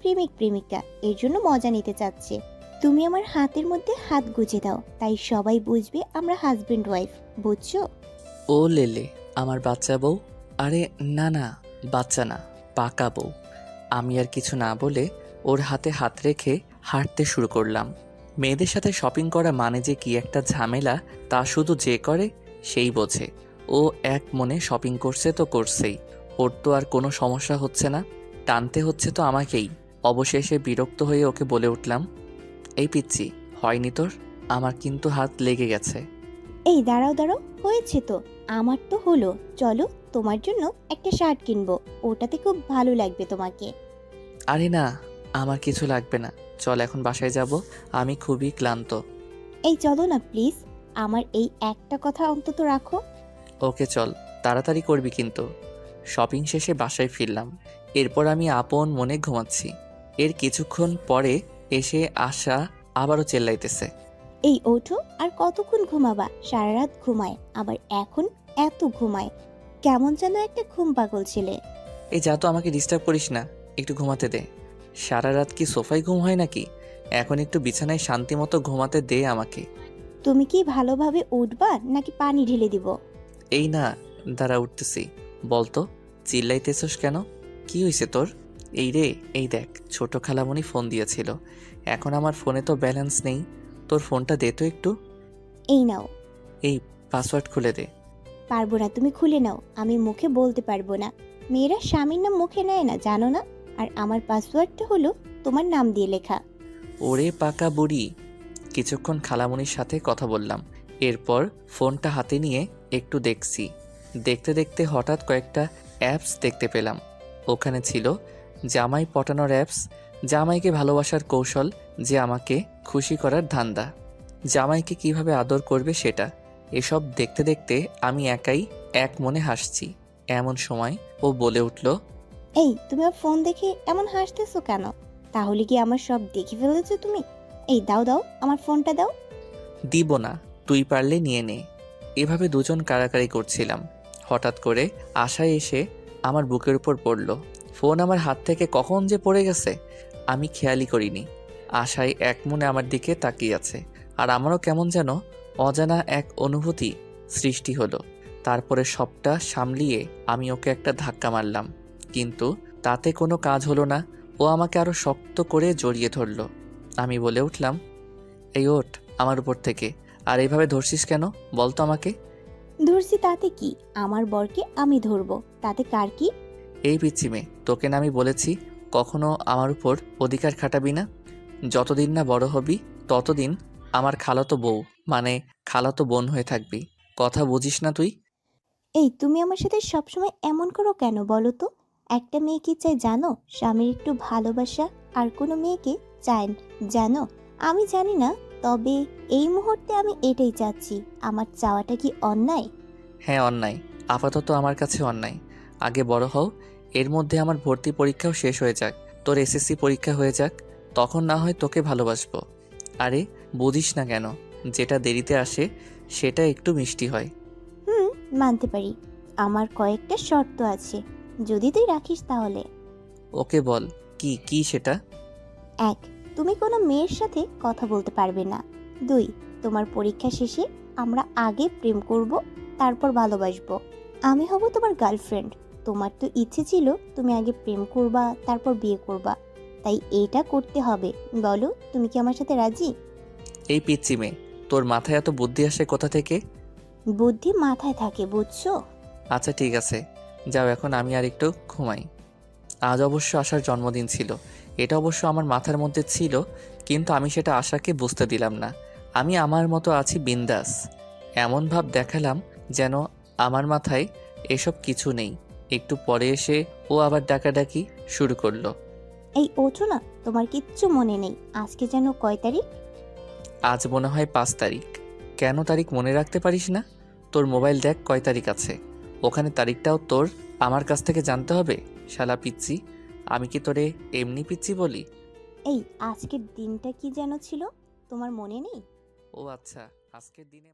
প্রেমিক প্রেমিকা, এর জন্য মজা নিতে চাচ্ছে। তুমি আমার হাতের মধ্যে হাত গুজে দাও, তাই সবাই বুঝবে আমরা হাজবেন্ড ওয়াইফ, বুঝছো? ও লেলে, আমার বাচ্চা বউ? আরে না না, বাচ্চা না, পাকা বউ। আমি আর কিছু না বলে ওর হাতে হাত রেখে হাঁটতে শুরু করলাম। মেয়েদের সাথে শপিং করা মানে যে কি একটা ঝামেলা তা শুধু যে করে সেই বোঝে। ও এক মনে শপিং করছে তো করছেই, ওর তো আর কোনো সমস্যা হচ্ছে না, টানতে হচ্ছে তো আমাকেই। অবশেষে বিরক্ত হয়ে ওকে বলে উঠলাম, এই পিচ্ছি, হয়নি তোর? আমার কিন্তু হাত লেগে গেছে। এই দাঁড়াও দাঁড়াও, হয়েছে তো। আমার তো হলো। চলো, তোমার জন্য একটা শার্ট কিনবো, ওটাতে খুব ভালো লাগবে তোমাকে। আরে না, আমার কিছু লাগবে না, চল এখন বাসায় যাব, আমি খুবই ক্লান্ত। এই চলো না প্লিজ, আমার এই একটা কথা অন্তত রাখো। ওকে চল, তাড়াতাড়ি করবি কিন্তু। শপিং শেষে বাসায় ফিরলাম। এরপর আমি আপন মনে ঘুমাচ্ছি। এর কিছুক্ষণ পরে এসে আশা আবারও চেল্লাইতেছে, এই ওঠো, আর কতক্ষণ ঘুমাবা? সারা রাত ঘুমায়, আবার এখন এত ঘুমায়। কেমন যেন একটা ঘুম পাগল ছেলে। এই যা তো, আমাকে ডিস্টার্ব করিস না, একটু ঘুমাতে দে। সারা রাত কি সোফায় ঘুম হয় নাকি? এখন একটু বিছানায় শান্তি মতো ঘুমাতে দে আমাকে। তুমি কি ভালোভাবে উঠবা নাকি পানি ঢেলে দিব? এই না, দাঁড়া উঠতেছি। বলতো, চিল্লাইতেছস কেন? কি হয়েছে তোর? এই রে, এই দেখ, ছোট খালামণি ফোন দিয়েছিল। এখন আমার ফোনে তো ব্যালেন্স নেই, তোর ফোনটা দে তো একটু। এই নাও। এই, পাসওয়ার্ড খুলে দে। পারবো না, তুমি খুলে নাও, আমি মুখে বলতে পারবো না। মেয়েরা স্বামীর নাম মুখে নেয় না, জানো না? আর আমার পাসওয়ার্ডটা হলো তোমার নাম দিয়ে লেখা। ওরে পাকা বুড়ি। কিছুক্ষণ খালামণির সাথে কথা বললাম। এরপর ফোনটা হাতে নিয়ে একটু দেখছি। দেখতে দেখতে হঠাৎ কয়েকটা অ্যাপস দেখতে পেলাম। ওখানে ছিল জামাই পটানোর অ্যাপস, জামাইকে ভালোবাসার কৌশল, যে আমাকে খুশি করার ধান্দা, জামাইকে কিভাবে আদর করবে সেটা। এসব দেখতে দেখতে আমি একাই এক মনে হাসছি। এমন সময় ও বলে উঠল, এই তুমি আমার ফোন দেখে এমন হাসতেছো কেন? তাহলে কি আমার সব দেখে ফেলেছো তুমি? এই দাও দাও, আমার ফোনটা দাও। দিব না, তুই পারলে নিয়ে নে। এভাবে দুজন কাড়াকাড়ি করছিলাম। হঠাৎ করে আশায় এসে আমার বুকের উপর পড়ল। ফোন আমার হাত থেকে কখন যে পড়ে গেছে আমি খেয়ালই করিনি। আশায় এক মনে আমার দিকে তাকিয়ে আছে, আর আমারও কেমন যেন অজানা এক অনুভূতি সৃষ্টি হলো। তারপরে সবটা সামলিয়ে আমি ওকে একটা ধাক্কা মারলাম, কিন্তু তাতে কোনো কাজ হলো না। ও আমাকে আরো শক্ত করে জড়িয়ে ধরল। আমি বলে উঠলাম, এই ওঠ আমার উপর থেকে। আর এইভাবে ধরছিস কেন বলতো আমাকে? ধরছি তাতে কি? আমার বরকে আমি ধরবো, তাতে কার কি? এই পিচ্ছি মেয়ে, তোকে না আমি বলেছি কখনো আমার উপর অধিকার খাটাবি না। যতদিন না বড় হবি ততদিন আমার খালাতো বউ, মানে খালাতো বোন হয়ে থাকবি। কথা বুঝিস না তুই? এই তুমি আমার সাথে সবসময় এমন করো কেন বলো তো? একটা মেয়ে কি চায় জানো? স্বামীর একটু ভালোবাসা। আর কোনো মেয়েকে চায় জানো? আমি জানি না, তবে এই মুহূর্তে আমি এটাই চাচ্ছি। আমার চাওয়াটা কি অন্যায়? হ্যাঁ অন্যায়, আপাতত আমার কাছে অন্যায়। আগে বড় হও, এর মধ্যে আমার ভর্তি পরীক্ষাও শেষ হয়ে যাক, তোর এসএসসি পরীক্ষা হয়ে যাক, তখন না হয় তোকে ভালোবাসবো। আরে বুঝিস না কেন, যেটা দেরিতে আসে সেটা একটু মিষ্টি হয়। হুম, মানতে পারি। আমার কয়েকটা শর্ত আছে, যদি তুই রাখিস তাহলে। ওকে বল, কি কি সেটা? 1, তুমি কোনো মেয়ের সাথে কথা বলতে পারবে না। 2, তোমার পরীক্ষা শেষে আমরা আগে প্রেম করব, তারপর ভালোবাসবো। আমি হব তোমার গার্লফ্রেন্ড। তোমার তো ইচ্ছে ছিল তুমি আগে প্রেম করবা, তারপর বিয়ে করবা, তাই এটা করতে হবে। বলো, তুমি কি আমার সাথে রাজি? এই পিচ্চি মেয়ে, তোর মাথায় এত বুদ্ধি আসে কোথা থেকে? বুদ্ধি মাথায় থাকে, বুঝছো? আচ্ছা ঠিক আছে, যাও এখন, আমি আর একটু ঘুমাই। আজ অবশ্য আশার জন্মদিন ছিল, এটা অবশ্য আমার মাথার মধ্যে ছিল, কিন্তু আমি সেটা আশাকে বুঝতে দিলাম না। আমি আমার মতো আছি বিন্দাস, এমন ভাব দেখালাম যেন আমার মাথায় এসব কিছু নেই। একটু পরে এসে ও আবার ডাকাডাকি শুরু করলো। এই ওঠো না, তোমার কিচ্ছু মনে নেই? আজকে যেন কয় তারিখ? আজ মনে হয় 5 তারিখ। কেন তারিখ মনে রাখতে পারিস না? তোর মোবাইল দেখ কয় তারিখ আছে, ওখানে তারিখটাও তোর আমার কাছ থেকে জানতে হবে। শালা পিচ্ছি, আমি কি তোরে এমনি পিচ্ছি বলি? এই আজকের দিনটা কি যেন ছিল, তোমার মনে নেই? ও আচ্ছা, আজকের দিনে